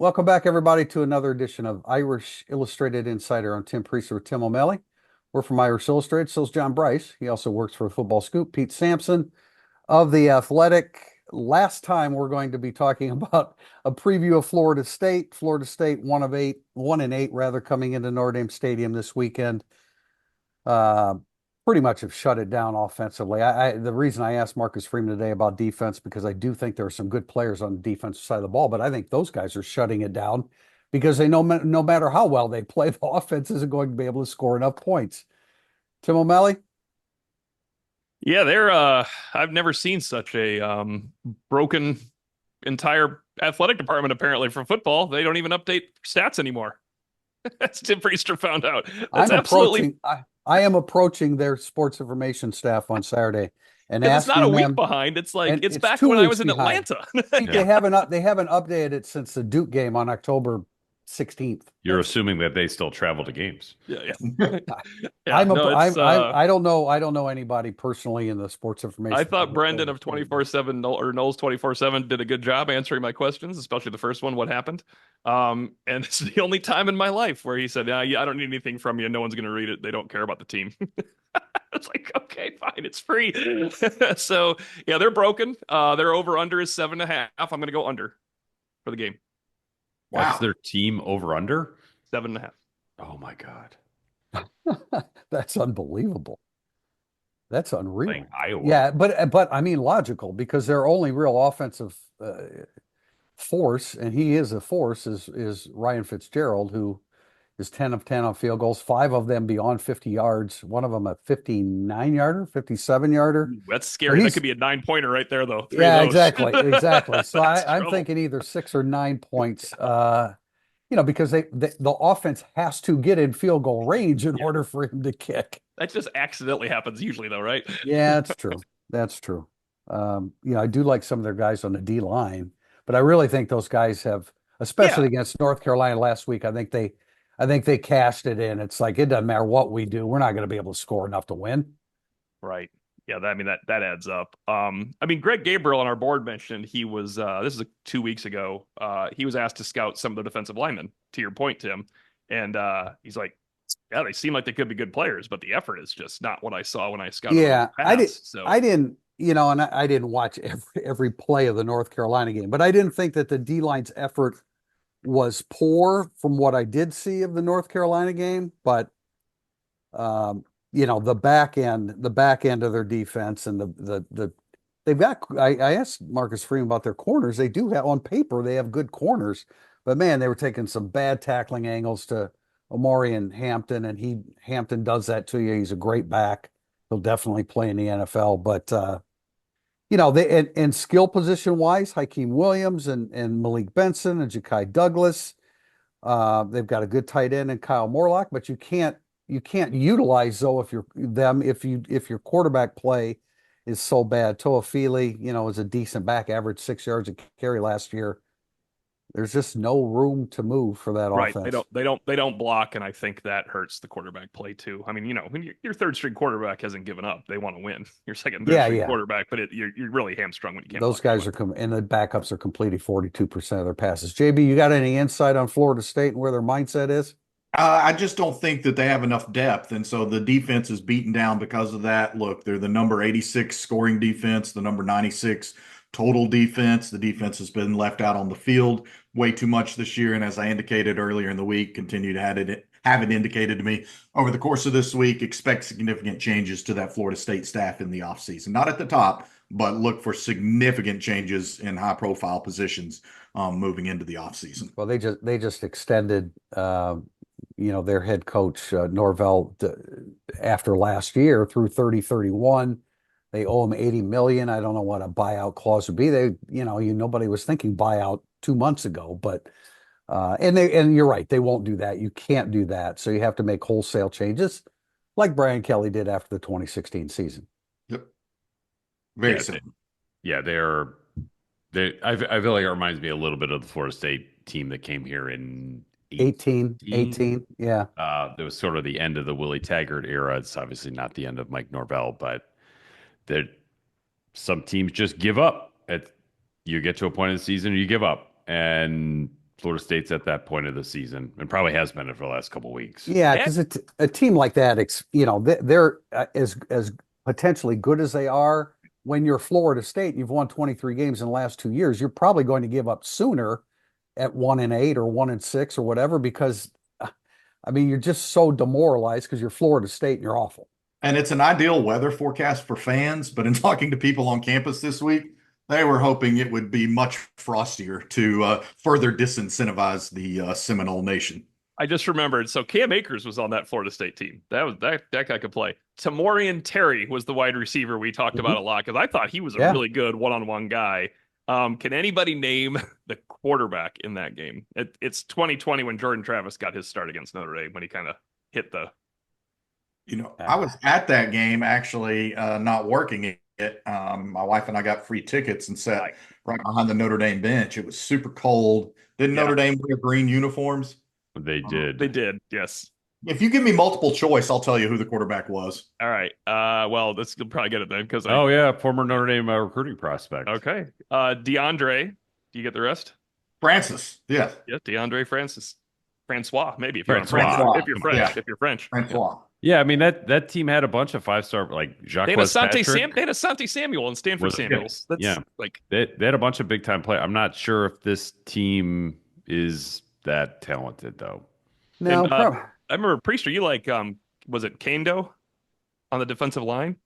Welcome back, everybody, to another edition of Irish Illustrated Insider. I'm Tim Priester with Tim O'Malley. We're from Irish Illustrated. So's John Bryce. He also works for Football Scoop. Pete Sampson of The Athletic. Last time, we're going to be talking about a preview of Florida State. Florida State, one and eight, rather, coming into Notre Dame Stadium this weekend. Uh, Pretty much have shut it down offensively. The reason I asked Marcus Freeman today about defense, because I do think there are some good players on the defensive side of the ball, but I think those guys are shutting it down because they know no matter how well they play, the offense isn't going to be able to score enough points. Tim O'Malley? Yeah, I've never seen such a broken entire athletic department apparently for football. They don't even update stats anymore. That's Tim Priester found out. That's I'm absolutely, approaching I am approaching their sports information staff on Saturday and because it's not a asking week them, behind. It's like and it's it's back two when I weeks was in behind. Atlanta. Pete, Yeah. they haven't updated it since the Duke game on October 16th. You're assuming that they still travel to games. Yeah, yeah. Yeah, no, I don't know anybody personally in the sports I information. thought Brendan of 24/7 or Knowles 24/7 did a good job answering my questions, especially the first one, what happened. And it's the only time in my life where he said, yeah, I don't need anything from you. No one's going to read it. They don't care about the team. It's like, okay, fine, it's free. So yeah, they're broken. Their over under is 7.5. I'm gonna go under for the game. What's Wow. their team over under? 7.5. Oh my God. That's unbelievable. That's unreal. Playing Iowa. Yeah, but I mean logical because their only real offensive force, and he is a force, is Ryan Fitzgerald, who is 10 of 10 on field goals, five of them beyond 50 yards, one of them a 59-yarder, 57-yarder. That's So scary. That could be a 9-pointer right there, though. Three of yeah, those. exactly. So That's I'm trouble. thinking either 6 or 9 points. Because the offense has to get in field goal range in Yeah. order for him to kick. That just accidentally happens usually, though, right? Yeah, that's true. That's true. I do like some of their guys on the D line, but I really think those guys have, Yeah. especially against North Carolina last week. I think they cashed it in. It's like it doesn't matter what we do, we're not going to be able to score enough to win. Right. Yeah, that adds up. I mean, Greg Gabriel on our board mentioned he was this is 2 weeks ago. He was asked to scout some of the defensive linemen, to your point, Tim. And he's like, yeah, they seem like they could be good players, but the effort is just not what I saw when I scouted them in Yeah, the past. So I didn't, and I didn't watch every play of the North Carolina game, but I didn't think that the D line's effort was poor from what I did see of the North Carolina game. But the back end of their defense and they've got. I asked Marcus Freeman about their corners. They do have on paper they have good corners, but man, they were taking some bad tackling angles to Omari and Hampton, and Hampton does that to you. He's a great back. He'll definitely play in the NFL, but they and skill position wise, Hakeem Williams and Malik Benson and Ja'Kai Douglas. They've got a good tight end in Kyle Morlock, but you can't utilize though if your quarterback play is so bad. Toafili, is a decent back, average 6 yards a carry last year. There's just no room to move for that right, offense. they don't block, and I think that hurts the quarterback play too. I mean, when your third string quarterback hasn't given up, they want to win. Your second, third Yeah, string yeah. quarterback, but you're really hamstrung when you can't Those block guys anyone. and the backups are completing 42% of their passes. JB, you got any insight on Florida State and where their mindset is? I just don't think that they have enough depth. And so the defense is beaten down because of that. Look, they're the number 86 scoring defense, the number 96 total defense. The defense has been left out on the field way too much this year. And as I indicated earlier in the week, continue to have it indicated to me over the course of this week, expect significant changes to that Florida State staff in the offseason. Not at the top, but look for significant changes in high profile positions moving into the offseason. Well, they just extended their head coach Norvell after last year through 30-31. They owe him 80 million. I don't know what a buyout clause would be. Nobody was thinking buyout 2 months ago, but and you're right, they won't do that. You can't do that. So you have to make wholesale changes like Brian Kelly did after the 2016 season. Yep. Very Yeah, simple. yeah, I feel like it reminds me a little bit of the Florida State team that came here in 18. Yeah. It was sort of the end of the Willie Taggart era. It's obviously not the end of Mike Norvell, but there some teams just give up. You get to a point in the season, you give up, and Florida State's at that point of the season and probably has been it for the last couple of weeks. Yeah, And because a team like that, they're as potentially good as they are. When you're Florida State, and you've won 23 games in the last 2 years. You're probably going to give up sooner at 1-8 or 1-6 or whatever, because I mean, you're just so demoralized because you're Florida State and you're awful. And it's an ideal weather forecast for fans, but in talking to people on campus this week, they were hoping it would be much frostier to further disincentivize the Seminole Nation. I just remembered. So Cam Akers was on that Florida State team. That guy could play. Tamorian Terry was the wide receiver we talked about a lot because I thought he was a Yeah. really good one-on-one guy. Can anybody name the quarterback in that game? It's 2020 when Jordan Travis got his start against Notre Dame when he kind of hit the. I was at that game actually, not working it. My wife and I got free tickets and sat right behind the Notre Dame bench. It was super cold. Didn't Yeah. Notre Dame wear green uniforms? They did. They did, yes. If you give me multiple choice, I'll tell you who the quarterback was. All right. Well, you'll probably get it then because Oh yeah, former Notre Dame recruiting prospect. Okay. DeAndre, do you get the rest? Francis, yes. Yeah, DeAndre Francois, maybe if Francois. if you're French. Yeah. If you're French. Francois. Yeah, I mean that team had a bunch of 5-star like Jacques They had Patrick. They had Asante Samuel and Stanford Was- Samuels. That's yeah. like They had a bunch of big time players. I'm not sure if this team is that talented though. No, And, I remember Priester, you like was it Kando on the defensive line?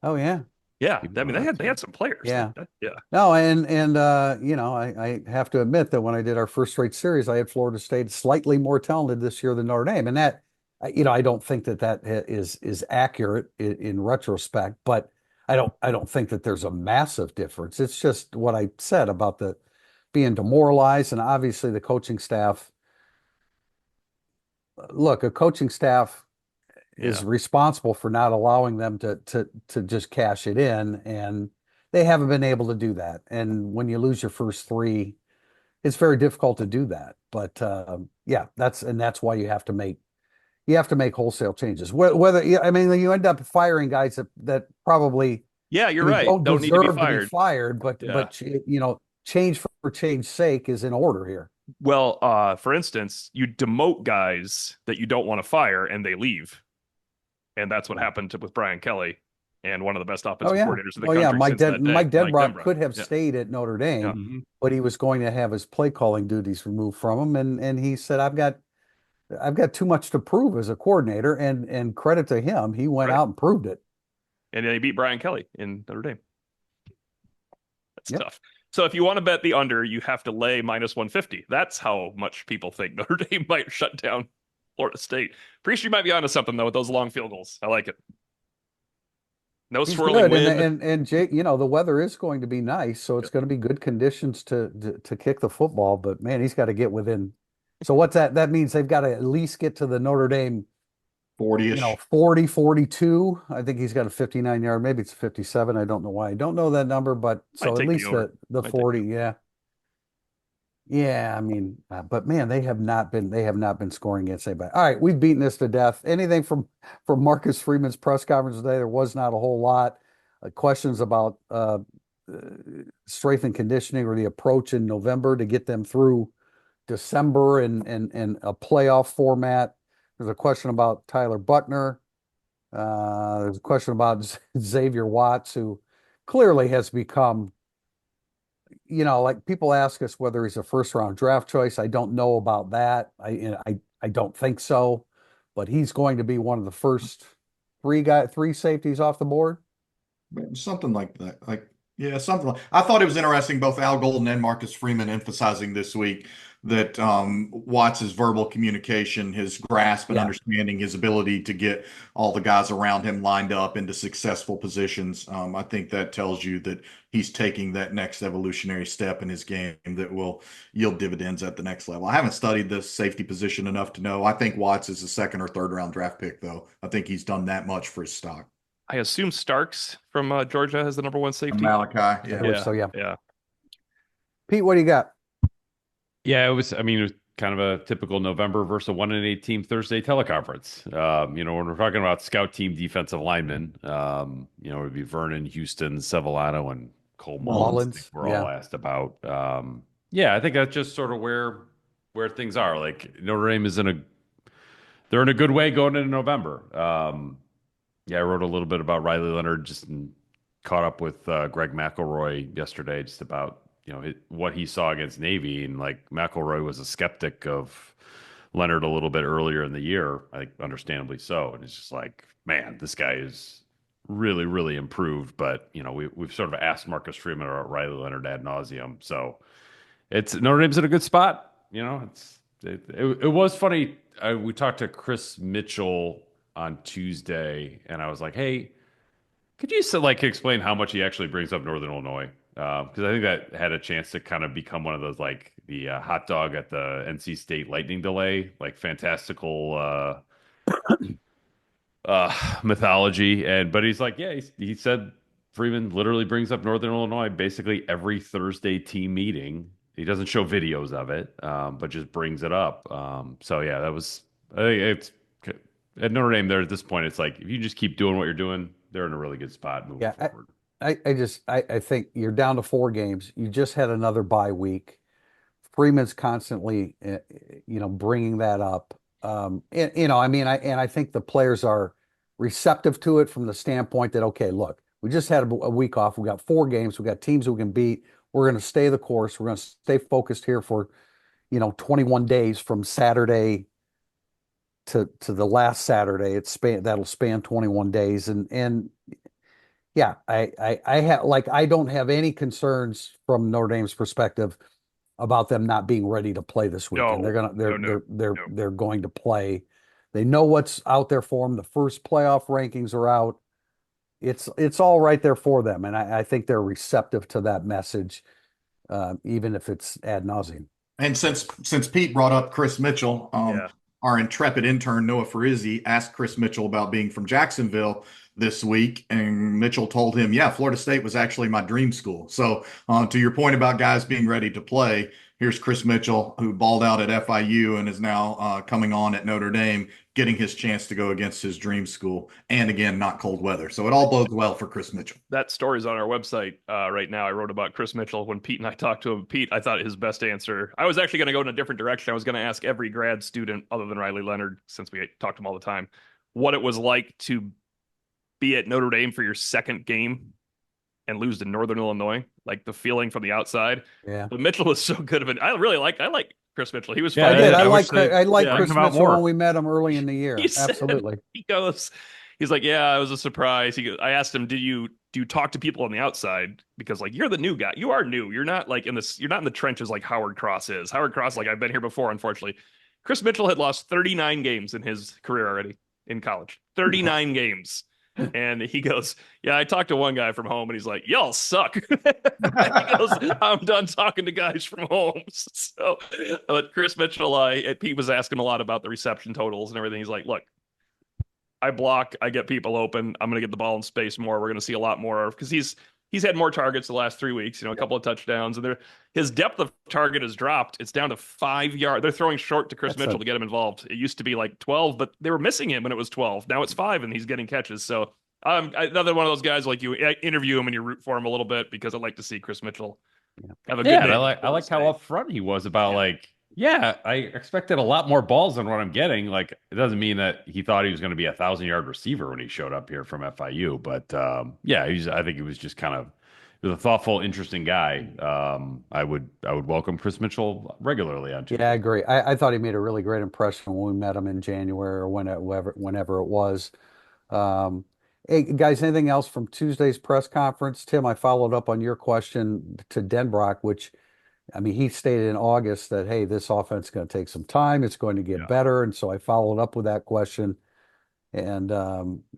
oh yeah. Yeah. I mean they had some players. Yeah. Yeah. No, and I have to admit that when I did our first straight series, I had Florida State slightly more talented this year than Notre Dame, and that I don't think that is accurate in retrospect, but I don't think that there's a massive difference. It's just what I said about the being demoralized, and obviously the coaching staff. Look, a coaching staff is Yeah. responsible for not allowing them to just cash it in, and they haven't been able to do that. And when you lose your first three, it's very difficult to do that. But yeah, that's why you have to make wholesale changes. Whether I mean, you end up firing guys that probably Yeah, you're right. don't Need to be deserve fired. but Yeah. change for change's sake is in order here. Well, for instance, you demote guys that you don't want to fire and they leave. And that's what happened with Brian Kelly and one of the best offensive coordinators in the country. Mike since that day, Mike Denbrock Denbrock. could have Yeah. stayed at Notre Dame, Yeah. Mm-hmm. but he was going to have his play calling duties removed from him, and he said, I've got too much to prove as a coordinator, and credit to him, he went Right. out and proved it. And they beat Brian Kelly in Notre Dame. That's Yep. tough. So if you want to bet the under, you have to lay minus 150. That's how much people think Notre Dame might shut down Florida State. Priest, you might be onto something though with those long field goals. I like it. No He's swirling good, wind. and Jake, the weather is going to be nice, so it's going to be good conditions to kick the football. But man, he's got to get within. So what's that? That means they've got to at least get to the Notre Dame 40-ish. 40, 42. I think he's got a 59-yard, maybe it's 57. I don't know why. I don't know that number, but Might so at take least the over. the Might take 40, yeah. Yeah, I mean, but man, they have not been scoring against anybody. All right, we've beaten this to death. Anything from Marcus Freeman's press conference today? There was not a whole lot. Questions about strength and conditioning or the approach in November to get them through December and a playoff format. There's a question about Tyler Buckner. There's a question about Xavier Watts, who clearly has become, like people ask us whether he's a first round draft choice. I don't know about that. I don't think so, but he's going to be one of the first three safeties off the board. Something like that. Yeah, something like I thought it was interesting, both Al Golden and Marcus Freeman emphasizing this week that Watts' verbal communication, his grasp and Yeah. understanding, his ability to get all the guys around him lined up into successful positions. I think that tells you that he's taking that next evolutionary step in his game that will yield dividends at the next level. I haven't studied the safety position enough to know. I think Watts is a second or third round draft pick, though. I think he's done that much for his stock. I assume Starks from Georgia has the number one safety. Malachi, I yeah. believe so, yeah. Yeah. Pete, what do you got? Yeah, it was kind of a typical November versus a 1-8 team Thursday teleconference. When we're talking about scout team defensive linemen, it would be Vernon, Houston, Sevillano, and Cole Mullins. I think we're all asked about. I think that's just sort of where where things are. Like Notre Dame is they're in a good way going into November. Yeah, I wrote a little bit about Riley Leonard, caught up with Greg McElroy yesterday, just about what he saw against Navy, and like McElroy was a skeptic of Leonard a little bit earlier in the year, I think understandably so, and it's just like, man, this guy is really, really improved. But we've sort of asked Marcus Freeman or Riley Leonard ad nauseum, so it's Notre Dame's in a good spot. It was funny. We talked to Chris Mitchell on Tuesday, and I was like, "Hey, could you explain how much he actually brings up Northern Illinois?" Because I think that had a chance to kind of become one of those like the hot dog at the NC State lightning delay, like fantastical mythology. But he's like, yeah, he said Freeman literally brings up Northern Illinois basically every Thursday team meeting. He doesn't show videos of it, but just brings it up. So yeah, I think it's at Notre Dame. There at this point, it's like if you just keep doing what you're doing, they're in a really good spot moving Yeah, forward. I think you're down to 4 games. You just had another bye week. Freeman's constantly, bringing that up. And I mean, I think the players are receptive to it from the standpoint that, okay, look, we just had a week off. We got 4 games. We got teams we can beat. We're going to stay the course. We're going to stay focused here for, 21 days from Saturday to the last Saturday. That'll span 21 days. And yeah, I have like I don't have any concerns from Notre Dame's perspective about them not being ready to play this weekend. No, They're gonna no, no, no. they're going to play. They know what's out there for them. The first playoff rankings are out. It's all right there for them, and I think they're receptive to that message, even if it's ad nauseum. And since Pete brought up Chris Mitchell, Yeah. our intrepid intern Noah Farizzi asked Chris Mitchell about being from Jacksonville this week, and Mitchell told him, "Yeah, Florida State was actually my dream school." So, to your point about guys being ready to play, here's Chris Mitchell, who balled out at FIU and is now coming on at Notre Dame, getting his chance to go against his dream school, and again, not cold weather. So it all bodes well for Chris Mitchell. That story's on our website right now. I wrote about Chris Mitchell when Pete and I talked to him. Pete, I thought his best answer. I was actually going to go in a different direction. I was going to ask every grad student, other than Riley Leonard, since we talked to him all the time, what it was like to be at Notre Dame for your second game and lose to Northern Illinois, like the feeling from the outside. Yeah, But Mitchell is so good of it. I like Chris Mitchell. He was Yeah, fun. I did. I wish like they I like yeah, Chris bring him out Mitchell more. when we met him early in the year. He said, Absolutely. he's like, yeah, it was a surprise. I asked him, do you talk to people on the outside? Because like you're the new guy. You are new. You're not like you're not in the trenches like Howard Cross is. Howard Cross, like I've been here before, unfortunately. Chris Mitchell had lost 39 games in his career already in college. 39 games. And he goes, yeah, I talked to one guy from home and he's like, y'all suck. He goes, I'm done talking to guys from home. So, but Chris Mitchell, Pete was asking a lot about the reception totals and everything. He's like, look, I block, I get people open. I'm going to get the ball in space more. We're going to see a lot more because he's had more targets the last 3 weeks, a couple of touchdowns, and his depth of target has dropped. It's down to 5 yards. They're throwing short to Chris Mitchell to get him involved. It used to be like 12, but they were missing him when it was 12. Now it's 5, and he's getting catches. So another one of those guys like you interview him and you root for him a little bit because I like to see Chris Mitchell have a good Yeah, day. and I like how upfront he was about I expected a lot more balls than what I'm getting. Like, it doesn't mean that he thought he was going to be 1,000-yard receiver when he showed up here from FIU, but yeah, I think he was just kind of he was a thoughtful, interesting guy. I would welcome Chris Mitchell regularly on Tuesday. Yeah, I agree. I thought he made a really great impression when we met him in January or whenever it was. Um, Hey, guys, anything else from Tuesday's press conference? Tim, I followed up on your question to Denbrock, which, I mean, he stated in August that, hey, this offense is going to take some time. It's going to get Yeah. better. And so I followed up with that question. And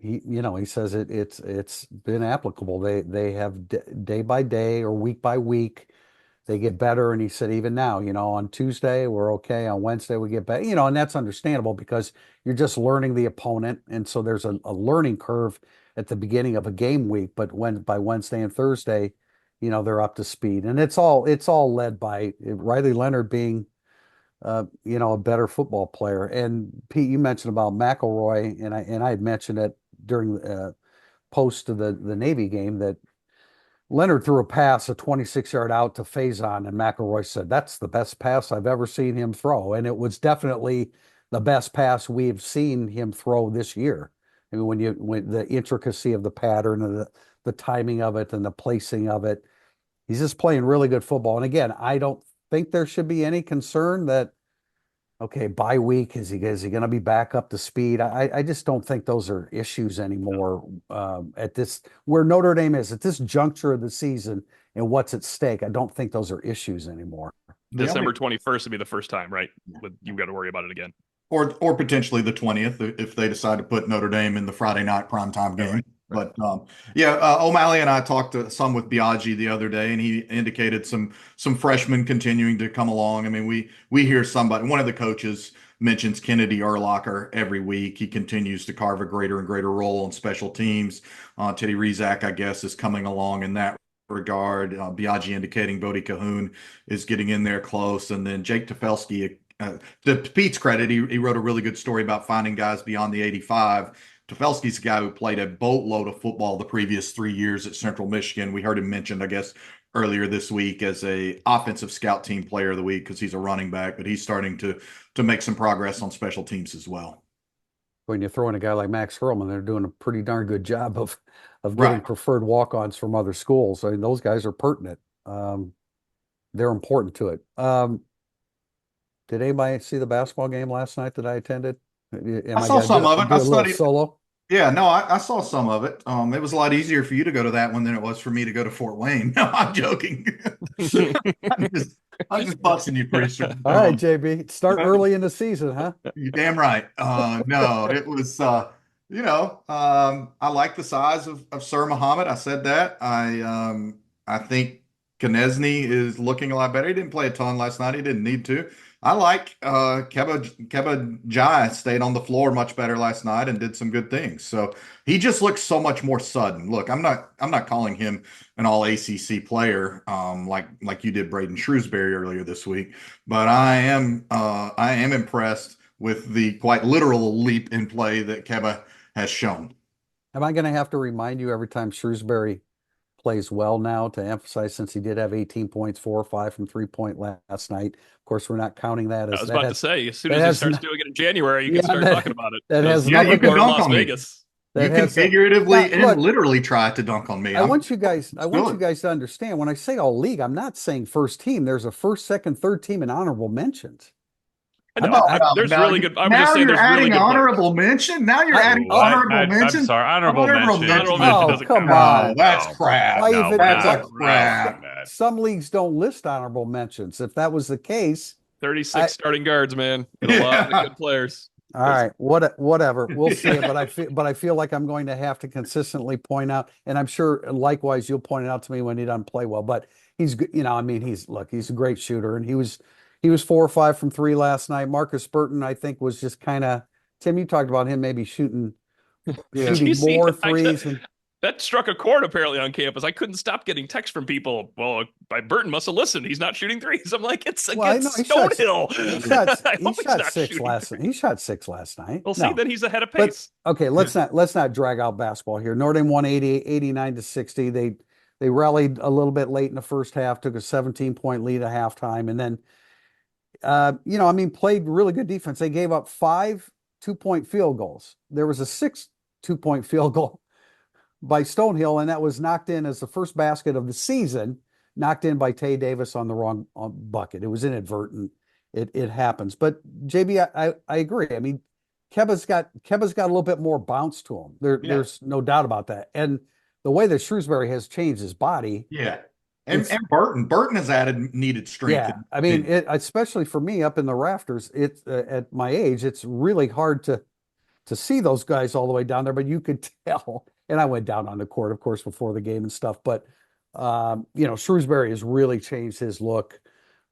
he says it's been applicable. They have day by day or week by week, they get better. And he said, even now, on Tuesday, we're okay. On Wednesday, we get better, and that's understandable because you're just learning the opponent. And so there's a learning curve at the beginning of a game week. But by Wednesday and Thursday, they're up to speed. And it's all led by Riley Leonard being, a better football player. And Pete, you mentioned about McElroy, and I had mentioned it during the post of the Navy game that Leonard threw a pass, a 26-yard out to Faison, and McElroy said, "That's the best pass I've ever seen him throw." And it was definitely the best pass we've seen him throw this year. I mean, when the intricacy of the pattern and the timing of it and the placing of it, he's just playing really good football. And again, I don't think there should be any concern that, okay, bye week, is he going to be back up to speed? I just don't think those are issues anymore at this, where Notre Dame is at this juncture of the season and what's at stake. I don't think those are issues anymore. December 21st would be the first time, right? You've got to worry about it again. Or potentially the 20th if they decide to put Notre Dame in the Friday night primetime game. Right. But O'Malley and I talked some with Biaggi the other day, and he indicated some freshmen continuing to come along. I mean, we hear one of the coaches mentions Kennedy Urlacher every week. He continues to carve a greater and greater role on special teams. Teddy Rizak, I guess, is coming along in that regard. Biaggi indicating Bodie Cahoon is getting in there close, and then Jake Tefelsky. To Pete's credit, he wrote a really good story about finding guys beyond the 85. Tefelsky's a guy who played a boatload of football the previous 3 years at Central Michigan. We heard him mentioned, I guess, earlier this week as a offensive scout team player of the week because he's a running back, but he's starting to make some progress on special teams as well. When you throw in a guy like Max Hurlman, they're doing a pretty darn good job of getting preferred walk-ons from other schools. I mean, those guys are pertinent. They're important to it. Did anybody see the basketball game last night that I attended? I saw some of it. I studied solo. Yeah, no, I saw some of it. It was a lot easier for you to go to that one than it was for me to go to Fort Wayne. No, I'm joking. I'm just busting you, Priester. All right, JB, start early in the season, huh? You're damn right. No, it was, I like the size of Sir Muhammad. I said that. I think Konechny is looking a lot better. He didn't play a ton last night. He didn't need to. I like Keba Jai stayed on the floor much better last night and did some good things. So he just looks so much more sudden. Look, I'm not calling him an all ACC player like you did Braden Shrewsbury earlier this week, but I am impressed with the quite literal leap in play that Keba has shown. Am I going to have to remind you every time Shrewsbury plays well now to emphasize, since he did have 18 points, 4 or 5 from 3-point last night? Of course, we're not counting that as. I was about to say, as soon as he starts doing it in January, you can start talking about it. That has you can dunk Las on me. Vegas. You can figuratively and literally try to dunk on me. I want you guys to understand, when I say all league, I'm not saying first team. There's a first, second, third team and honorable mentions. There's really good. I'm just saying you're there's adding really good honorable mention. Now you're adding honorable mention. I'm sorry, honorable mention. Oh, come on. That's crap. That's crap. Some leagues don't list honorable mentions. If that was the case, 36 starting guards, man, and a lot of good players. All right, whatever. We'll see it, but I feel like I'm going to have to consistently point out, and I'm sure likewise you'll point it out to me when he doesn't play well. But he's, he's a great shooter, and he was 4 or 5 from 3 last night. Marcus Burton, I think, was just kind of, Tim, you talked about him maybe shooting more threes. That struck a chord apparently on campus. I couldn't stop getting texts from people. Well, Burton must have listened. He's not shooting threes. I'm like, it's against Stonehill. He shot 6 last night. Well, see, then he's ahead of pace. But, okay, let's not drag out basketball here. Notre Dame won 89-60. They rallied a little bit late in the first half, took a 17-point lead at halftime, and then played really good defense. They gave up 5 2-point field goals. There was a 6 2-point field goal by Stonehill, and that was knocked in as the first basket of the season, knocked in by Tay Davis on the wrong bucket. It was inadvertent. It happens. But JB, I agree. I mean, Keba's got a little bit more bounce to him. There's no doubt about that. And the way that Shrewsbury has changed his body. Yeah. And Burton has added needed strength. Yeah, I mean, especially for me up in the rafters, it's at my age, it's really hard to see those guys all the way down there, but you could tell. And I went down on the court, of course, before the game and stuff. But Shrewsbury has really changed his look.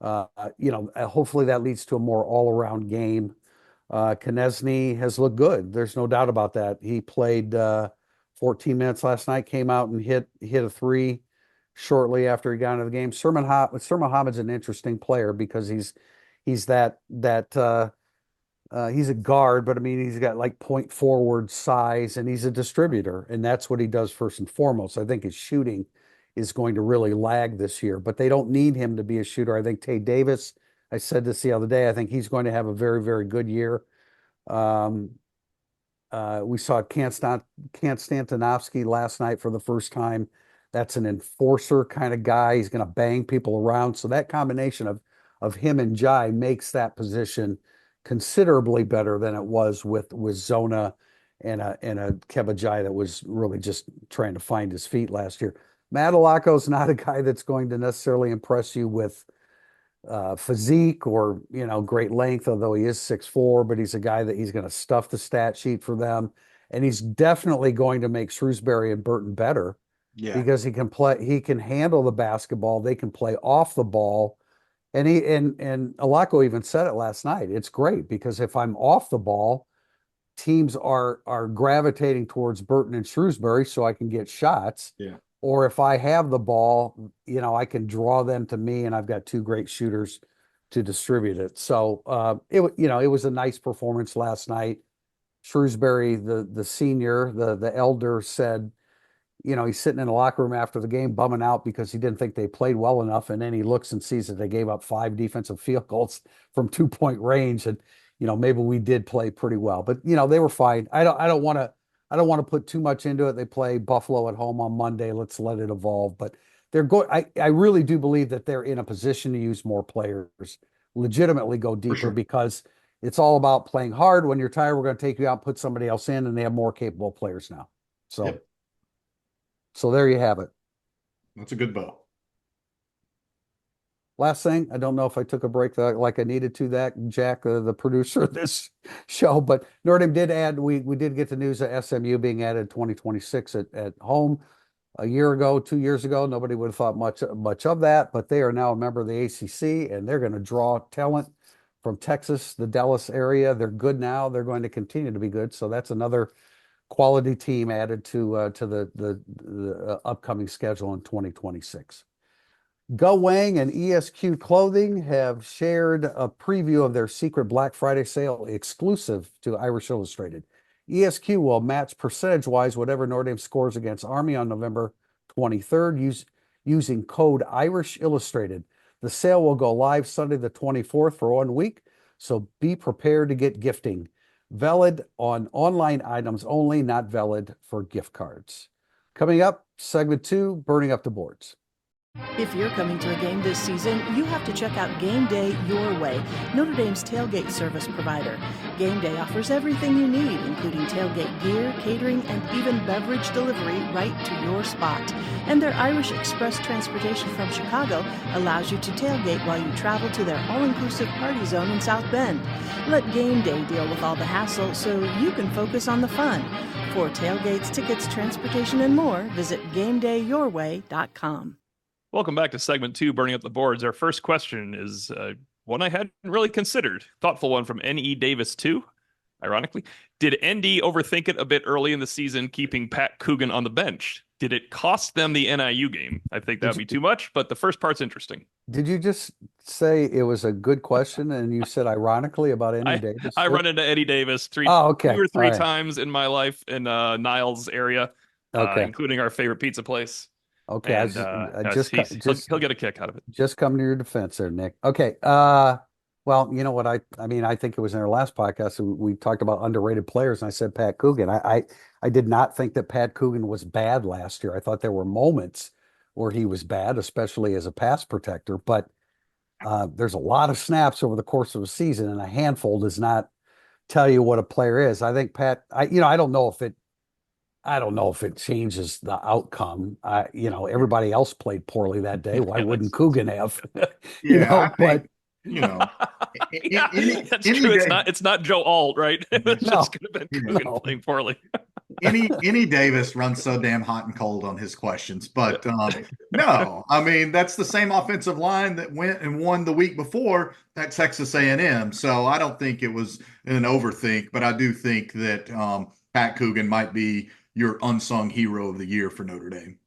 Hopefully that leads to a more all-around game. Konechny has looked good. There's no doubt about that. He played 14 minutes last night, came out and hit a 3 shortly after he got into the game. Sir Muhammad's an interesting player because he's a guard, but I mean, he's got like point forward size and he's a distributor, and that's what he does first and foremost. I think his shooting is going to really lag this year, but they don't need him to be a shooter. I think Tay Davis, I said this the other day, I think he's going to have a very, very good year. Um, we saw Kant Stantanovsky last night for the first time. That's an enforcer kind of guy. He's going to bang people around. So that combination of him and Jai makes that position considerably better than it was with Zona and a Keba Jai that was really just trying to find his feet last year. Matalako's not a guy that's going to necessarily impress you with physique or great length, although he is 6'4", but he's a guy that he's going to stuff the stat sheet for them, and he's definitely going to make Shrewsbury and Burton better because he can handle the basketball. They can play off the ball, and Alako even said it last night. It's great because if I'm off the ball, teams are gravitating towards Burton and Shrewsbury, so I can get shots. Yeah. Or if I have the ball, I can draw them to me, and I've got two great shooters to distribute it. So it was a nice performance last night. Shrewsbury, the senior, the elder said, he's sitting in the locker room after the game bumming out because he didn't think they played well enough. And then he looks and sees that they gave up 5 defensive field goals from 2-point range. And, maybe we did play pretty well, but they were fine. I don't want to put too much into it. They play Buffalo at home on Monday. Let's let it evolve. But they're going. I really do believe that they're in a position to use more players, legitimately go deeper because it's all about playing hard. When you're tired, we're going to take you out, put somebody else in, and they have more capable players now. So, so there you have it. That's a good bow. Last thing, I don't know if I took a break like I needed to that, Jack, the producer of this show, but Notre Dame did add, we did get the news of SMU being added 2026 at home. A year ago, 2 years ago, nobody would have thought much of that, but they are now a member of the ACC, and they're going to draw talent from Texas, the Dallas area. They're good now. They're going to continue to be good. So that's another quality team added to the upcoming schedule in 2026. Go Wang and ESQ Clothing have shared a preview of their secret Black Friday sale exclusive to Irish Illustrated. ESQ will match percentage-wise whatever Notre Dame scores against Army on November 23rd using code Irish Illustrated. The sale will go live Sunday the 24th for 1 week, so be prepared to get gifting. Valid on online items only, not valid for gift cards. Coming up, segment 2, burning up the boards. If you're coming to a game this season, you have to check out Game Day Your Way, Notre Dame's tailgate service provider. Game Day offers everything you need, including tailgate gear, catering, and even beverage delivery right to your spot. And their Irish Express transportation from Chicago allows you to tailgate while you travel to their all-inclusive party zone in South Bend. Let Game Day deal with all the hassle so you can focus on the fun. For tailgates, tickets, transportation, and more, visit GameDayYourWay.com. Welcome back to segment 2, Burning Up the Boards. Our first question is one I hadn't really considered. Thoughtful one from N.E. Davis 2, ironically. Did ND overthink it a bit early in the season, keeping Pat Coogan on the bench? Did it cost them the NIU game? I think that'd be too much, but the first part's interesting. Did you just say it was a good question and you said ironically about N.E. Davis? I run into Eddie Davis two or three times in my life in Niles area, including our favorite pizza place. Okay, and, he'll get a kick out of it. Just come to your defense there, Nick. Okay, well, you know what? I think it was in our last podcast we talked about underrated players, and I said Pat Coogan. I did not think that Pat Coogan was bad last year. I thought there were moments where he was bad, especially as a pass protector. But there's a lot of snaps over the course of a season, and a handful does not tell you what a player is. I think Pat. I don't know if it changes the outcome. Everybody else played poorly that day. Why wouldn't Coogan have? That's true. It's not Joe Alt, right? It's just going to be Coogan playing poorly. Any Davis runs so damn hot and cold on his questions, but no, I mean that's the same offensive line that went and won the week before at Texas A&M. So I don't think it was an overthink, but I do think that Pat Coogan might be your unsung hero of the year for Notre Dame.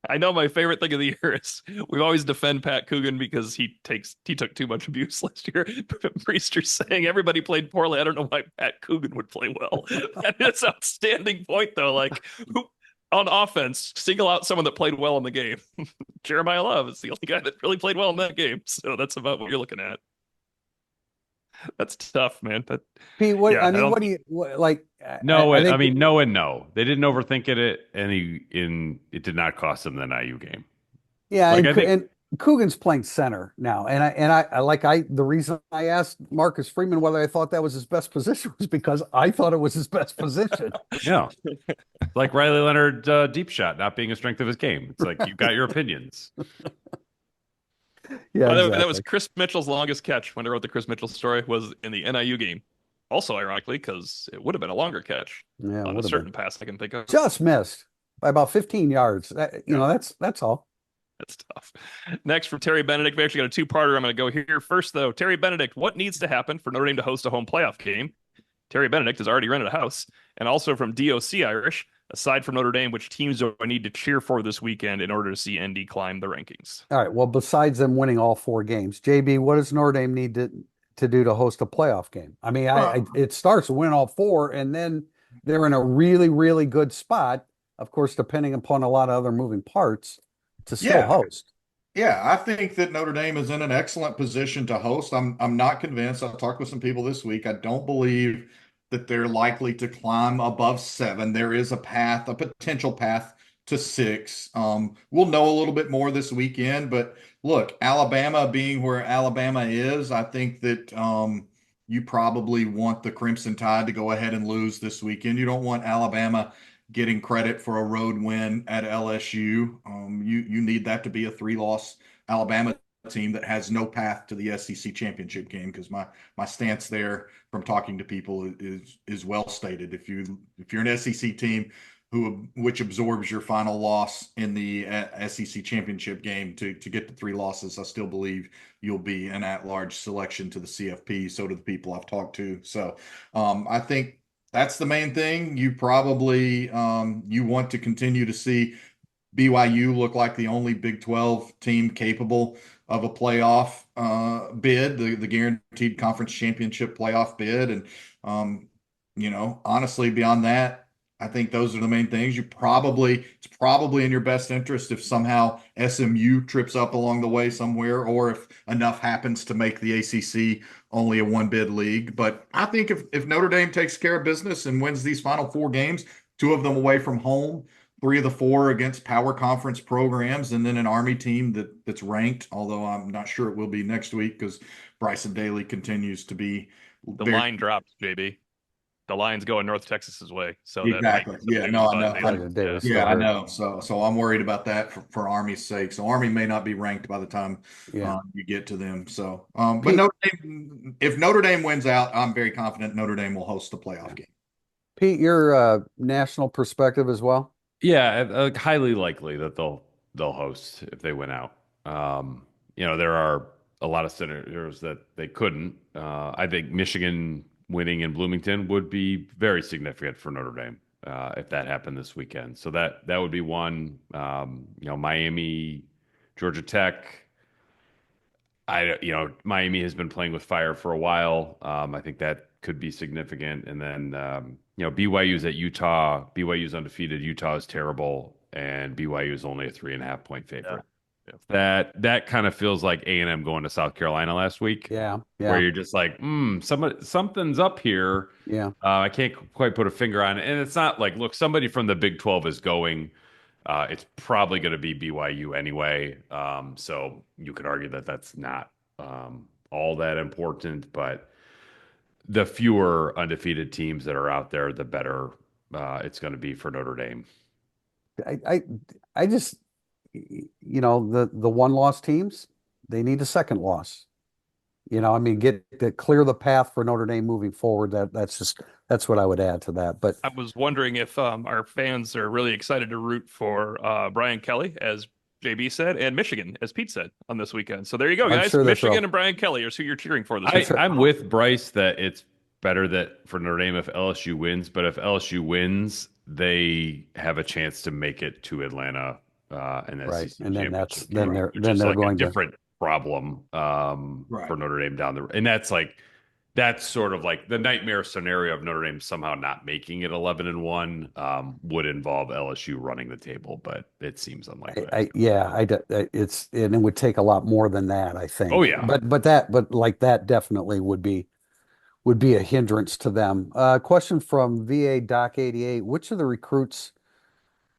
I know my favorite thing of the year is we always defend Pat Coogan because he took too much abuse last year. Priester saying everybody played poorly. I don't know why Pat Coogan would play well. That is an outstanding point, though. Like, on offense, single out someone that played well in the game. Jeremiah Love is the only guy that really played well in that game. So that's about what you're looking at. That's tough, man. But Pete, what yeah, I I mean, don't. what do you like? No, I I think mean, no and no. They didn't overthink it, and it did not cost them the IU game. yeah, Like I think, and Coogan's playing center now, and I the reason I asked Marcus Freeman whether I thought that was his best position was because I thought it was his best position. yeah, like Riley Leonard deep shot not being a strength of his game. It's like you've got your opinions. Yeah, Well, that was exactly. Chris Mitchell's longest catch when I wrote the Chris Mitchell story was in the NIU game. Also, ironically, because it would have been a longer catch Yeah, on a would have certain been pass I can think of. just missed by about 15 yards. That's all. That's tough. Next from Terry Benedict, we actually got a two-parter. I'm going to go here first, though. Terry Benedict, what needs to happen for Notre Dame to host a home playoff game? Terry Benedict has already rented a house. And also from DOC Irish, aside from Notre Dame, which teams do I need to cheer for this weekend in order to see ND climb the rankings? All right. Well, besides them winning all 4 games, JB, what does Notre Dame need to do to host a playoff game? I mean, it starts to win all 4, and then they're in a really, really good spot. Of course, depending upon a lot of other moving parts to still Yeah. host. Yeah, I think that Notre Dame is in an excellent position to host. I'm not convinced. I've talked with some people this week. I don't believe that they're likely to climb above 7. There is a path, a potential path to 6. We'll know a little bit more this weekend, but look, Alabama being where Alabama is, I think that you probably want the Crimson Tide to go ahead and lose this weekend. You don't want Alabama getting credit for a road win at LSU. You need that to be a 3-loss Alabama team that has no path to the SEC championship game. Because my stance there, from talking to people, is well stated. If you're an SEC team which absorbs your final loss in the SEC championship game to get the 3 losses, I still believe you'll be an at-large selection to the CFP. So do the people I've talked to. So I think that's the main thing. You probably you want to continue to see BYU look like the only Big 12 team capable of a playoff bid, the guaranteed conference championship playoff bid. And honestly, beyond that, I think those are the main things. It's probably in your best interest if somehow SMU trips up along the way somewhere, or if enough happens to make the ACC only a 1-bid league. But I think if Notre Dame takes care of business and wins these final 4 games, 2 of them away from home, 3 of the 4 against power conference programs, and then an Army team that's ranked, although I'm not sure it will be next week because Bryson Daly continues to be The line dropped, JB. The line's going North Texas's way. So exactly. That Yeah, no, I know. I know. So I'm worried about that for Army's sake. So Army may not be ranked by the time you get to them. So, but if Notre Dame wins out, I'm very confident Notre Dame will host the playoff game. Pete, your national perspective as well. Yeah, highly likely that they'll host if they win out. There are a lot of scenarios that they couldn't. I think Michigan winning in Bloomington would be very significant for Notre Dame if that happened this weekend. So that would be one. Miami, Georgia Tech. Miami has been playing with fire for a while. I think that could be significant. And then BYU's at Utah. BYU's undefeated. Utah is terrible, and BYU is only a 3.5-point favorite. Yeah. That kind of feels like A&M going to South Carolina last week. Yeah. Where you're just like, something's up here. Yeah. I can't quite put a finger on it. And it's not like, look, somebody from the Big 12 is going. It's probably going to be BYU anyway. So you could argue that that's not all that important. But the fewer undefeated teams that are out there, the better it's going to be for Notre Dame. I just, the 1-loss teams, they need a second loss. Get to clear the path for Notre Dame moving forward. That's what I would add to that. But I was wondering if our fans are really excited to root for Brian Kelly, as JB said, and Michigan, as Pete said, on this weekend. So there you go, guys. Sure Michigan and Brian Kelly are who you're cheering for this weekend. I'm with Bryce that it's better that for Notre Dame if LSU wins, but if LSU wins, they have a chance to make it to Atlanta and right, SEC and then championship. they're going a different problem for Notre Dame down the road, and that's like that's sort of like the nightmare scenario of Notre Dame somehow not making it 11-1 would involve LSU running the table, but it seems unlikely. And it would take a lot more than that, I Oh think. yeah. But like that definitely would be a hindrance to them. Question from VA Doc 88. Which of the recruits,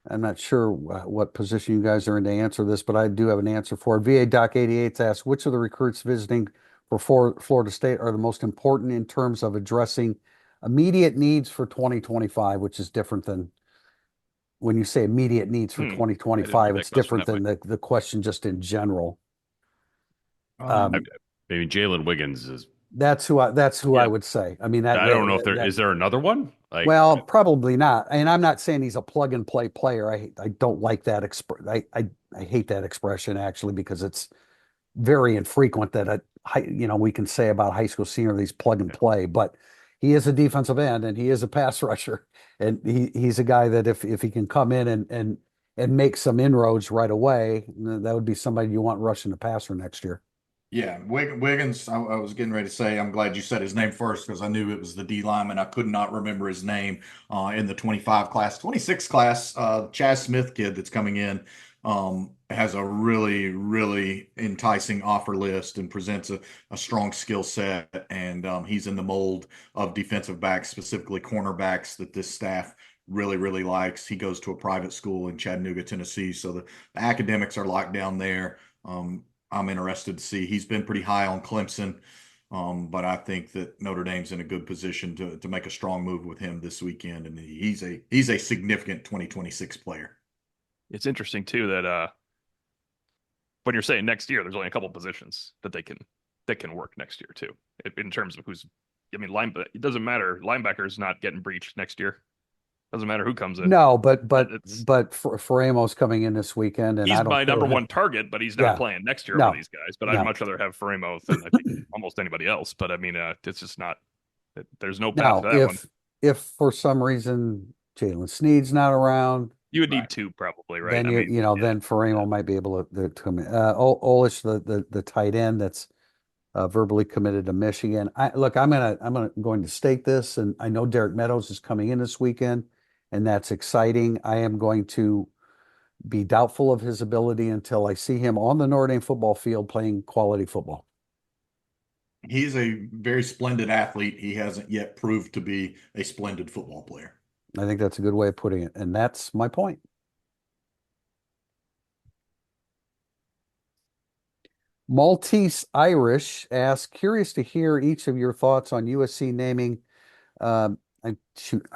I'm not sure what position you guys are in to answer this, but I do have an answer for it. VA Doc 88 asks, which of the recruits visiting for Florida State are the most important in terms of addressing immediate needs for 2025, which is different than when you say immediate needs for I didn't read 2025, that it's question different that way. than the question just in general. I Um, mean, Jalen Wiggins is. that's who I Yeah. would say. I mean I don't know if is there another one? Like, well, probably not. And I'm not saying he's a plug and play player. I don't like that I hate that expression actually because it's very infrequent that we can say about a high school senior that he's plug and play, but he is a defensive end and he is a pass rusher. And he's a guy that if he can come in and make some inroads right away, that would be somebody you want rushing the passer next year. Yeah, Wiggins, I was getting ready to say, I'm glad you said his name first because I knew it was the D lineman. I could not remember his name in the 25 class. 26 class, Chaz Smith kid that's coming in has a really, really enticing offer list and presents a strong skill set. And he's in the mold of defensive backs, specifically cornerbacks that this staff really, really likes. He goes to a private school in Chattanooga, Tennessee. So the academics are locked down there. I'm interested to see. He's been pretty high on Clemson, but I think that Notre Dame's in a good position to make a strong move with him this weekend, and he's a significant 2026 player. It's interesting too that when you're saying next year, there's only a couple positions that can work next year too. In terms of who's, I mean, it doesn't matter. Linebacker's not getting breached next year. Doesn't matter who comes in. No, but It's for Amos coming in this weekend, and he's I don't my care number who- one target, but he's not Yeah, playing next year no, over these guys. But I'd no. much rather have Faremo than I think almost anybody else. But I mean, it's just not. There's no path Now, to that one. if for some reason Jalen Sneed's not around, You would Right. need two probably, right? then I mean, then Faremo might be able to come in. Olish, the tight end that's verbally committed to Michigan. I'm going to state this, and I know Derek Meadows is coming in this weekend, and that's exciting. I am going to be doubtful of his ability until I see him on the Notre Dame football field playing quality football. He's a very splendid athlete. He hasn't yet proved to be a splendid football player. I think that's a good way of putting it, and that's my point. Maltese Irish asks, curious to hear each of your thoughts on USC naming. I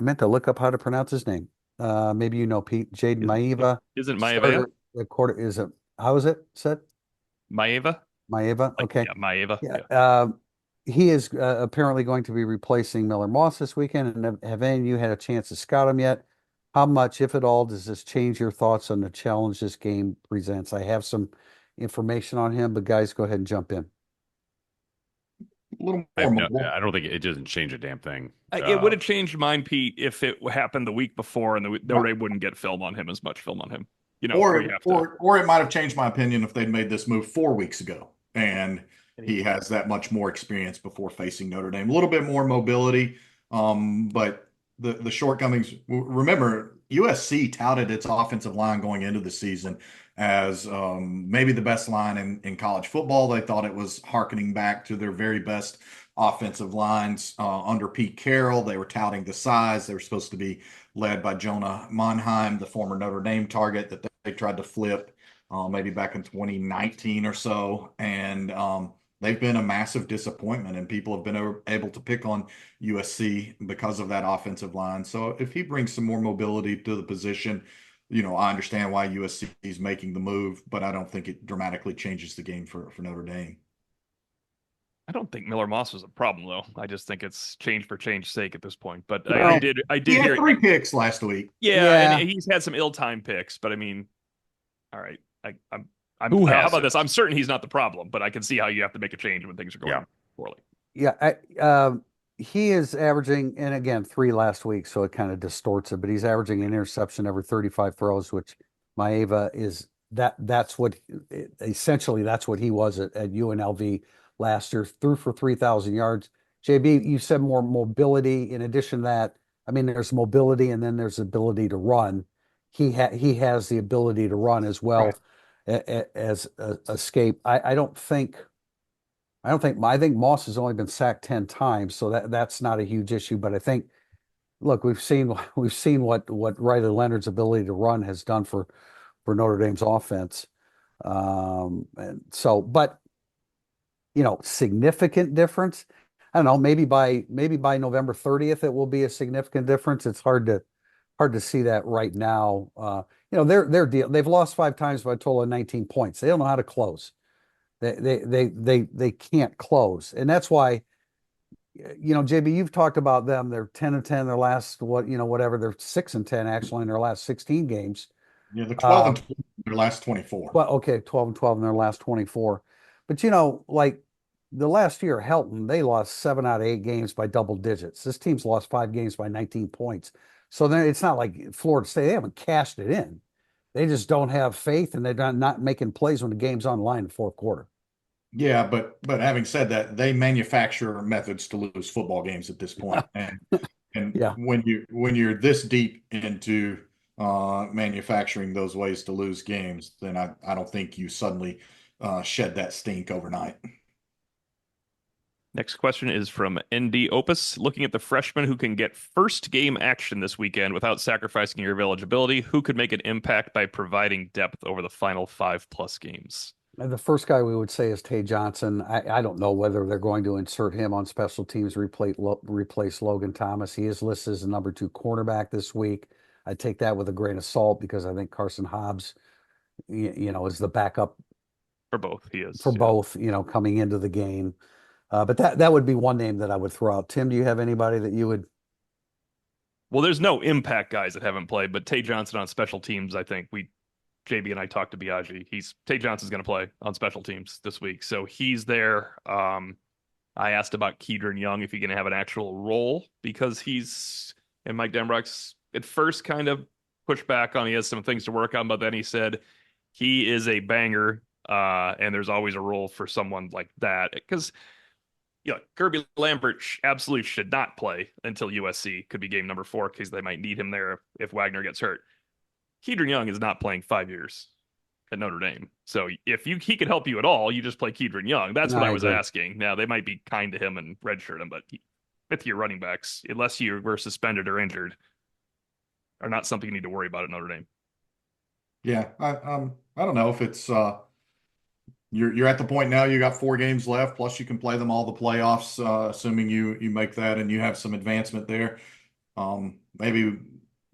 meant to look up how to pronounce his name. Maybe you know Pete. Jaden Maeva. isn't Maeva? Starter, the quarter is it? How is it said? Maeva? Maeva. Like, Okay. yeah, Maeva. Yeah. Yeah. He is apparently going to be replacing Miller Moss this weekend. And have any of you had a chance to scout him yet? How much, if at all, does this change your thoughts on the challenge this game presents? I have some information on him, but guys, go ahead and jump in. A little more mobile. I don't think it doesn't change a damn thing. It would have changed mine, Pete, if it happened the week before and Notre Dame wouldn't get film on him as much film on him. You know, or we have to. or it might have changed my opinion if they'd made this move 4 weeks ago, and he has that much more experience before facing Notre Dame. A little bit more mobility, but the shortcomings. Remember, USC touted its offensive line going into the season as maybe the best line in college football. They thought it was hearkening back to their very best offensive lines under Pete Carroll. They were touting the size. They were supposed to be led by Jonah Monheim, the former Notre Dame target that they tried to flip maybe back in 2019 or so. And they've been a massive disappointment, and people have been able to pick on USC because of that offensive line. So if he brings some more mobility to the position, I understand why USC is making the move, but I don't think it dramatically changes the game for Notre Dame. I don't think Miller Moss was a problem though. I just think it's change for change's sake at this point. But Well, I did He had hear 3 picks last week. Yeah, and he's had some ill-timed picks, but I mean, all right. I'm Who how hasn't? about this? I'm certain he's not the problem, but I can see how you have to make a change when things are going poorly. Yeah, he is averaging, and again, 3 last week, so it kind of distorts it, but he's averaging an interception every 35 throws, which Maeva is that's what essentially that's what he was at UNLV last year, threw for 3,000 yards. JB, you said more mobility. In addition to that, I mean, there's mobility and then there's ability to run. He has the ability to run as well as escape. I think Moss has only been sacked 10 times, so that's not a huge issue. But I think, look, we've seen what Riley Leonard's ability to run has done for Notre Dame's offense. And so, but significant difference. I don't know, maybe by November 30th it will be a significant difference. It's hard to see that right now. They've lost 5 times by a total of 19 points. They don't know how to close. They can't close. And that's why, JB, you've talked about them. They're 10-10 their last whatever. They're 6-10 actually in their last 16 games. Yeah, they're 12 and 12 in their last 24. Well, okay, 12-12 in their last 24. But like the last year, Helton, they lost 7 out of 8 games by double digits. This team's lost 5 games by 19 points. So then it's not like Florida State, they haven't cashed it in. They just don't have faith and they're not making plays when the game's on the line in the fourth quarter. Yeah, but having said that, they manufacture methods to lose football games at this point. And Yeah. when you're this deep into manufacturing those ways to lose games, then I don't think you suddenly shed that stink overnight. Next question is from ND Opus. Looking at the freshmen who can get first game action this weekend without sacrificing your eligibility, who could make an impact by providing depth over the final 5+ games? And the first guy we would say is Tay Johnson. I don't know whether they're going to insert him on special teams, replace Logan Thomas. He is listed as the number 2 cornerback this week. I take that with a grain of salt because I think Carson Hobbs, is the backup For both, he is. for both, coming into the game. But that would be one name that I would throw out. Tim, do you have anybody that you would? Well, there's no impact guys that haven't played, but Tay Johnson on special teams, I think JB and I talked to Biaggi. Tay Johnson's going to play on special teams this week, so he's there. I asked about Kedron Young if he's going to have an actual role because and Mike Denbrock's at first kind of pushed back on he has some things to work on, but then he said he is a banger, and there's always a role for someone like that because. Kirby Lambert absolutely should not play until USC could be game number 4 because they might need him there if Wagner gets hurt. Kedron Young is not playing 5 years at Notre Dame. So if he could help you at all, you just play Kedron Young. That's what I was asking. Now, they might be kind to him and redshirt him, but 5th-year running backs, unless you were suspended or injured, are not something you need to worry about at Notre Dame. Yeah, I don't know if it's you're at the point now you got 4 games left, plus you can play them all the playoffs, assuming you make that and you have some advancement there. Maybe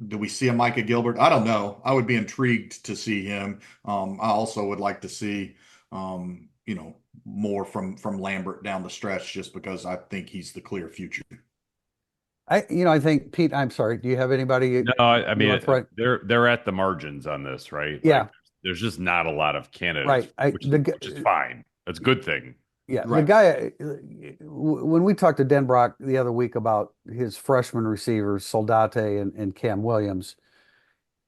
do we see a Micah Gilbert? I don't know. I would be intrigued to see him. I also would like to see more from Lambert down the stretch, just because I think he's the clear future. I think Pete. I'm sorry. Do you have anybody? No, I mean they're at the margins on this, right? Yeah. Like, there's just not a lot of candidates, right? Which is fine. That's a good thing. Yeah, right. The guy. When we talked to Denbrock the other week about his freshman receivers, Soldate and Cam Williams,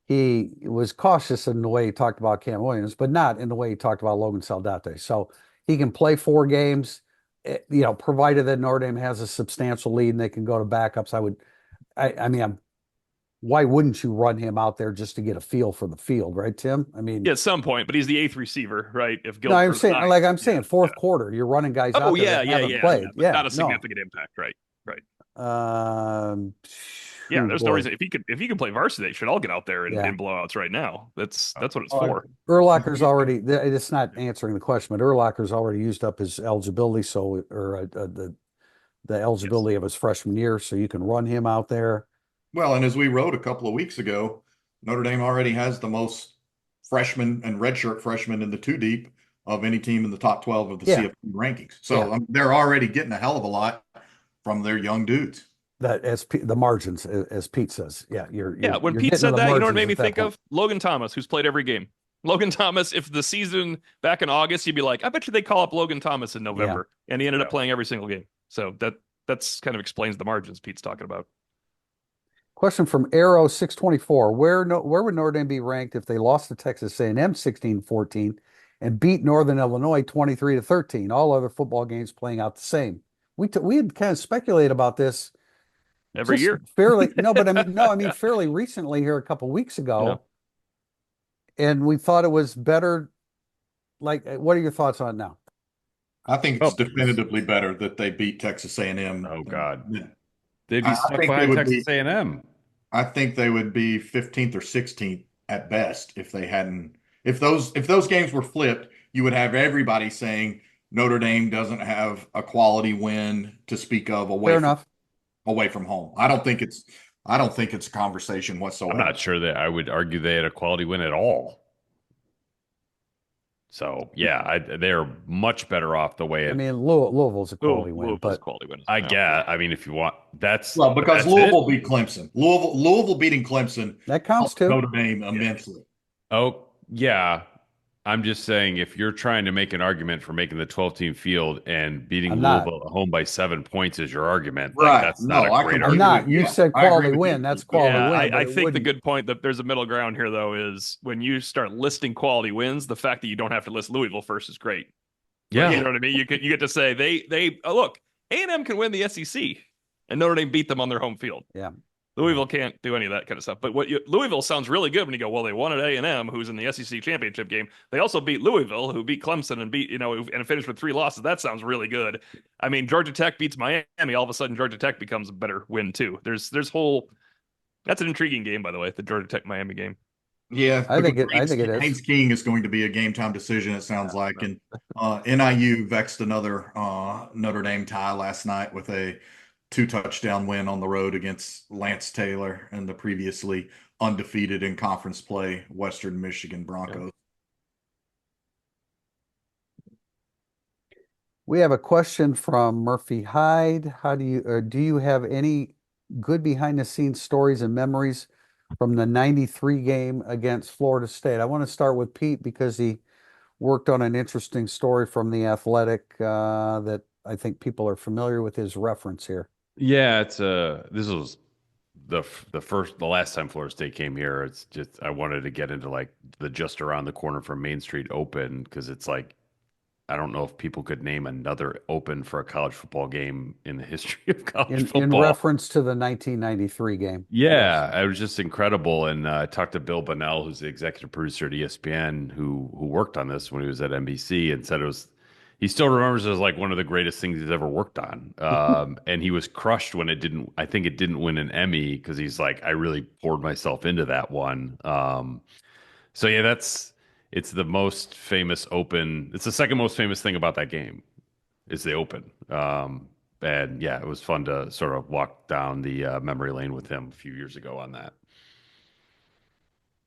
he was cautious in the way he talked about Cam Williams, but not in the way he talked about Logan Soldate. So he can play 4 games, provided that Notre Dame has a substantial lead and they can go to backups. Why wouldn't you run him out there just to get a feel for the field, right, Tim? I mean, yeah, at some point, but he's the 8th receiver, right? If no, I'm saying, fourth quarter, you're running guys out there that haven't played. Yeah, not a significant impact, right? There's no reason if he can play varsity, they should all get out there in blowouts right now. That's what it's for. Urlacher's already. It's not answering the question, but Urlacher's already used up his eligibility, the eligibility of his freshman year, so you can run him out there. Well, and as we wrote a couple of weeks ago, Notre Dame already has the most freshmen and redshirt freshmen in the 2 deep of any team in the top 12 of the CFP rankings. So they're already getting a hell of a lot from their young dudes. That the margins, as Pete says. Yeah, when Pete said that, you know what it made me think of? Logan Thomas, who's played every game. Logan Thomas, if the season back in August, you'd be like, I bet you they call up Logan Thomas in November. And he ended up playing every single game. So that's kind of explains the margins Pete's talking about. Question from Arrow 624. Where would Notre Dame be ranked if they lost to Texas A&M 16-14 and beat Northern Illinois 23-13? All other football games playing out the same. we had kind of speculated about this every just year. fairly no, but I mean no, I mean fairly recently here a couple weeks Yeah. ago, and we thought it was better. Like, what are your thoughts on it now? I think Oh, it's definitively better that they beat Texas A&M. oh God, than- they'd be I stuck think they behind would be. Texas A&M. I think they would be 15th or 16th at best if they hadn't. If those games were flipped, you would have everybody saying Notre Dame doesn't have a quality win to speak of Fair enough. away from home. I don't think it's a conversation I'm whatsoever. not sure that I would argue they had a quality win at all. So yeah, they're much better off the way I it. mean, Louisville's a quality win, Louisville's but quality win. I Yeah. get. I mean, if you want, Well, because that's it. Louisville beat Clemson. Louisville beating Clemson that counts helped too. Notre Dame immensely. Oh yeah, I'm just saying if you're trying to make an argument for making the 12-team field and beating I'm not. Louisville at home by 7 points is your argument, like Right. that's not No, a I great I'm completely. argument. not. You Yeah, said I agree quality with win. you. That's quality Yeah, win, but I it think the wouldn't. good point that there's a middle ground here, though, is when you start listing quality wins, the fact that you don't have to list Louisville first is great. Like, Yeah, you know what I mean? You get to say they look, A&M can win the SEC, and Notre Dame beat them on their home field. Yeah. Louisville can't do any of that kind of stuff. But Louisville sounds really good when you go, well, they won at A&M, who's in the SEC championship game. They also beat Louisville, who beat Clemson and and finished with 3 losses. That sounds really good. I mean, Georgia Tech beats Miami. All of a sudden, Georgia Tech becomes a better win too. That's an intriguing game, by the way, the Georgia Tech Miami game. Yeah, I because think it is. Haynes King is going to be a game time decision, it sounds like. And NIU vexed another Notre Dame tie last night with a 2 touchdown win on the road against Lance Taylor and the previously undefeated in conference play Western Michigan Broncos. We have a question from Murphy Hyde. Do you have any good behind the scenes stories and memories from the 93 game against Florida State? I want to start with Pete because he worked on an interesting story from the Athletic that I think people are familiar with his reference here. yeah. This was the last time Florida State came here. It's just I wanted to get into like the just around the corner from Main Street Open because it's like I don't know if people could name another open for a college football game in the history of college In football. reference to the 1993 game. Yeah, it was just incredible. And I talked to Bill Bonnell, who's the executive producer at ESPN, who worked on this when he was at NBC, and said he still remembers it as like one of the greatest things he's ever worked on. And he was crushed when I think it didn't win an Emmy because he's like, I really poured myself into that one. So yeah, it's the most famous open. It's the second most famous thing about that game is the open. And yeah, it was fun to sort of walk down the memory lane with him a few years ago on that.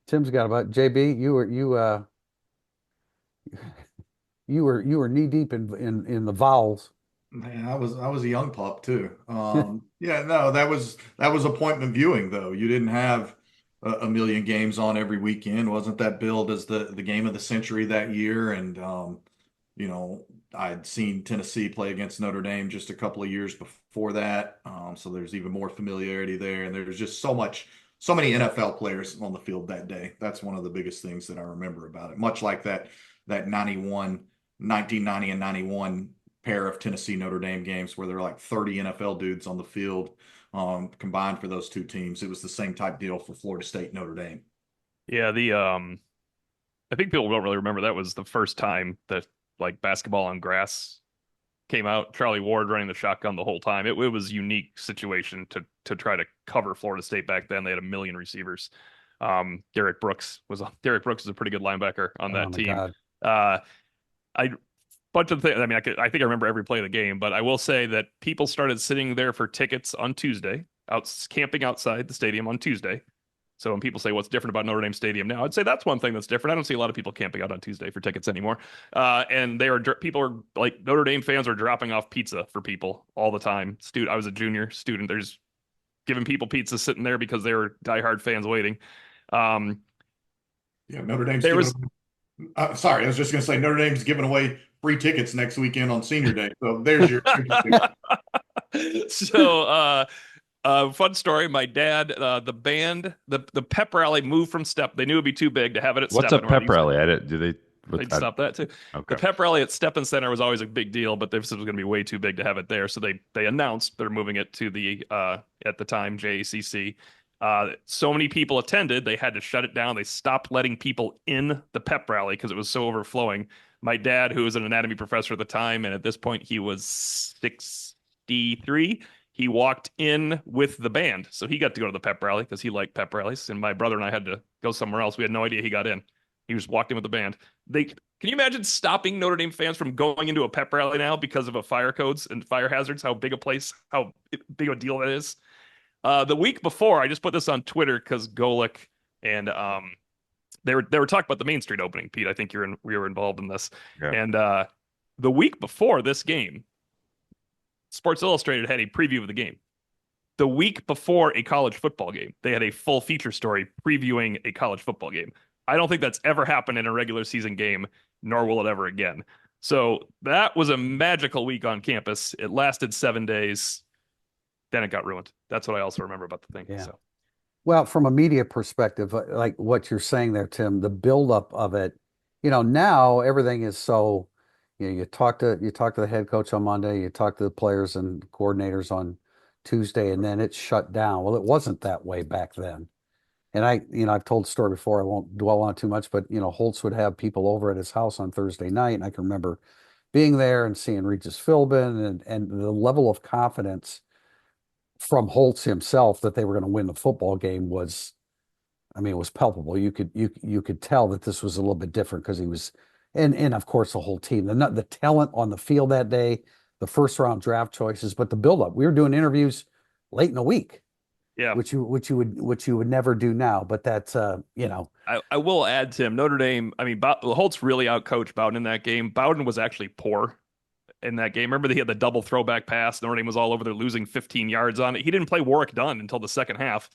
Tim's got about JB. You were knee deep in the vowels. Man, I was a young pup too. Yeah, no, that was appointment viewing though. You didn't have a million games on every weekend. Wasn't that billed as the game of the century that year? And I'd seen Tennessee play against Notre Dame just a couple of years before that. So there's even more familiarity there. And there's just so many NFL players on the field that day. That's one of the biggest things that I remember about it. Much like that 1990 and 91 pair of Tennessee Notre Dame games where there are like 30 NFL dudes on the field combined for those two teams. It was the same type deal for Florida State Notre Dame. Yeah, I think people don't really remember that was the first time that like basketball on grass came out. Charlie Ward running the shotgun the whole time. It was a unique situation to try to cover Florida State back then. They had a million receivers. Derek Brooks is a pretty good linebacker on that Oh my team. God. I bunch of things. I mean, I think I remember every play of the game, but I will say that people started sitting there for tickets on Tuesday, camping outside the stadium on Tuesday. So when people say what's different about Notre Dame Stadium now, I'd say that's one thing that's different. I don't see a lot of people camping out on Tuesday for tickets anymore. And people are like Notre Dame fans are dropping off pizza for people all the time. I was a junior student. There's giving people pizza sitting there because they were diehard fans waiting. Yeah, Notre Dame's sorry, I was just going to say Notre Dame's giving away free tickets next weekend on Senior Day. So there's your. So, fun story. My dad, the band, the pep rally moved from Step. They knew it'd be too big to have it at What's a Steppenwolf. pep rally? They'd stop that too. Okay. The pep rally at Steppen Center was always a big deal, but this was going to be way too big to have it there. So they announced they're moving it to the at the time JACC. So many people attended, they had to shut it down. They stopped letting people in the pep rally because it was so overflowing. My dad, who was an anatomy professor at the time, and at this point he was 63, he walked in with the band. So he got to go to the pep rally because he liked pep rallies. And my brother and I had to go somewhere else. We had no idea he got in. He just walked in with the band. Can you imagine stopping Notre Dame fans from going into a pep rally now because of a fire codes and fire hazards? How big a deal that is. The week before, I just put this on Twitter because Golick and they were talking about the Main Street opening. Pete, I think we were involved in this. Yeah. And the week before this game, Sports Illustrated had a preview of the game. The week before a college football game, they had a full feature story previewing a college football game. I don't think that's ever happened in a regular season game, nor will it ever again. So that was a magical week on campus. It lasted 7 days. Then it got ruined. That's what I also remember about the thing. Yeah. So. Well, from a media perspective, like what you're saying there, Tim, the buildup of it, now everything is so, you talk to the head coach on Monday, you talk to the players and coordinators on Tuesday, and then it's shut down. Well, it wasn't that way back then. And I've told the story before, I won't dwell on it too much, but Holtz would have people over at his house on Thursday night, and I can remember being there and seeing Regis Philbin and the level of confidence from Holtz himself that they were going to win the football game was palpable. You could tell that this was a little bit different because he was, and of course the whole team, the talent on the field that day, the first round draft choices, but the buildup. We were doing interviews late in the week, yeah, which you would never do now. But that's I will add, Tim, Notre Dame. I mean, Holtz really outcoached Bowden in that game. Bowden was actually poor in that game. Remember, he had the double throwback pass. Notre Dame was all over there, losing 15 yards on it. He didn't play Warwick Dunn until the second half.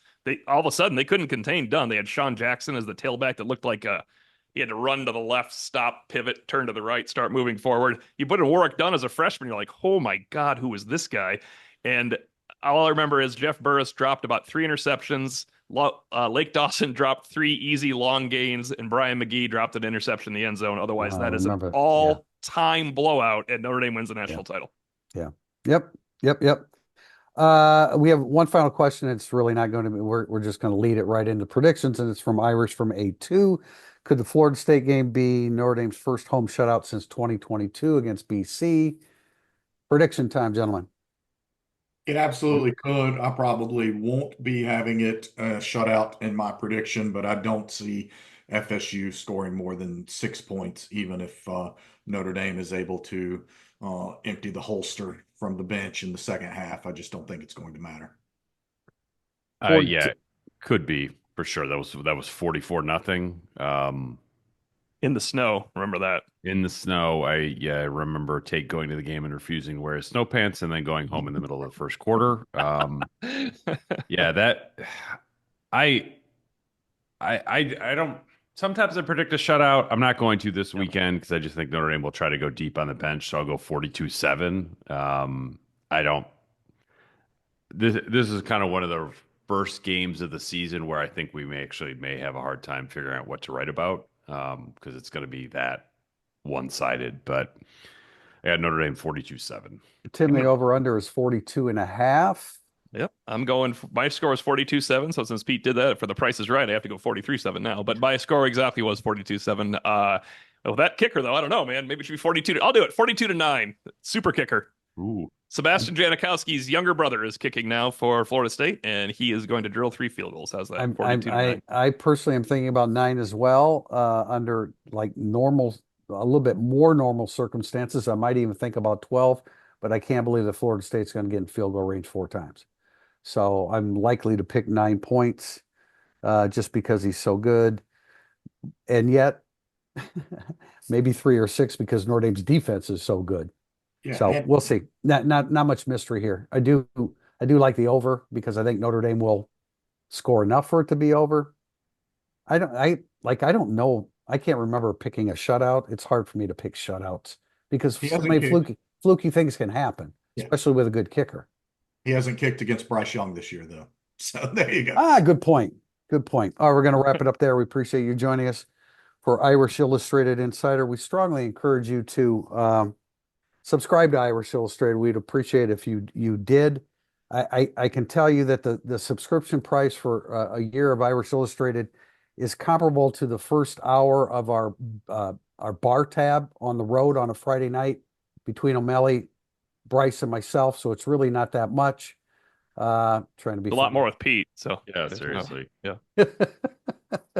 All of a sudden they couldn't contain Dunn. They had Sean Jackson as the tailback that looked like he had to run to the left, stop, pivot, turn to the right, start moving forward. You put in Warwick Dunn as a freshman, you're like, oh my God, who is this guy? And all I remember is Jeff Burris dropped about 3 interceptions. Lake Dawson dropped 3 easy long gains, and Brian McGee dropped an interception in the end zone. Otherwise, that is an all-time blowout, and Notre Dame wins the national title. Yeah. Yep. We have one final question. It's really not going to be, we're just going to lead it right into predictions, and it's from Irish from A2. Could the Florida State game be Notre Dame's first home shutout since 2022 against BC? Prediction time, gentlemen. It absolutely could. I probably won't be having it shut out in my prediction, but I don't see FSU scoring more than 6 points, even if Notre Dame is able to empty the holster from the bench in the second half. I just don't think it's going to matter. Yeah, could be for sure. That was 44-0. In the snow, remember that? In the snow, I remember Tate going to the game and refusing to wear his snow pants and then going home in the middle of the first quarter. Yeah, that I don't. Sometimes I predict a shutout. I'm not going to this weekend because I just think Notre Dame will try to go deep on the bench. So I'll go 42-7. I don't. This is kind of one of the first games of the season where I think we may have a hard time figuring out what to write about because it's going to be that one-sided. But I got Notre Dame 42-7. Tim, the over-under is 42.5. Yep. I'm going, my score is 42-7. So since Pete did that for the Price is Right, I have to go 43-7 now. But my score exactly was 42-7. Well, that kicker, though, I don't know, man. Maybe it should be 42. I'll do it. 42-9. Super kicker. Ooh. Sebastian Janikowski's younger brother is kicking now for Florida State, and he is going to drill 3 field goals. How's that? 42-9. I personally am thinking about 9 as well, under like normal, a little bit more normal circumstances. I might even think about 12, but I can't believe that Florida State's going to get in field goal range 4 times. So I'm likely to pick 9 points just because he's so good. And yet, maybe 3 or 6 because Notre Dame's defense is so good. Yeah, So we'll see. Not much mystery here. I do like the over because I think Notre Dame will score enough for it to be over. I don't know. I can't remember picking a shutout. It's hard for me to pick shutouts because so many fluky things can happen, especially with a good kicker. He hasn't kicked against Bryce Young this year, though. So there you go. Good point. Good point. All right, we're going to wrap it up there. We appreciate you joining us for Irish Illustrated Insider. We strongly encourage you to subscribe to Irish Illustrated. We'd appreciate if you did. I can tell you that the subscription price for a year of Irish Illustrated is comparable to the first hour of our bar tab on the road on a Friday night between O'Malley, Bryce, and myself. So it's really not that much. Trying to be A lot funny. more with Pete. So Yeah, seriously. yeah,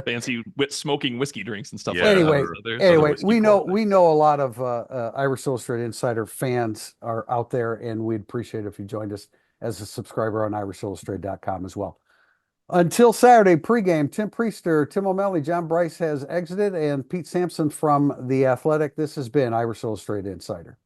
fancy smoking whiskey drinks and stuff Yeah, like Anyway, that. So there's anyway, whiskey we know quality. we know a lot of Irish Illustrated Insider fans are out there, and we'd appreciate it if you joined us as a subscriber on irishillustrated.com as well. Until Saturday pregame, Tim Priester, Tim O'Malley, John Bryce has exited, and Pete Sampson from The Athletic. This has been Irish Illustrated Insider.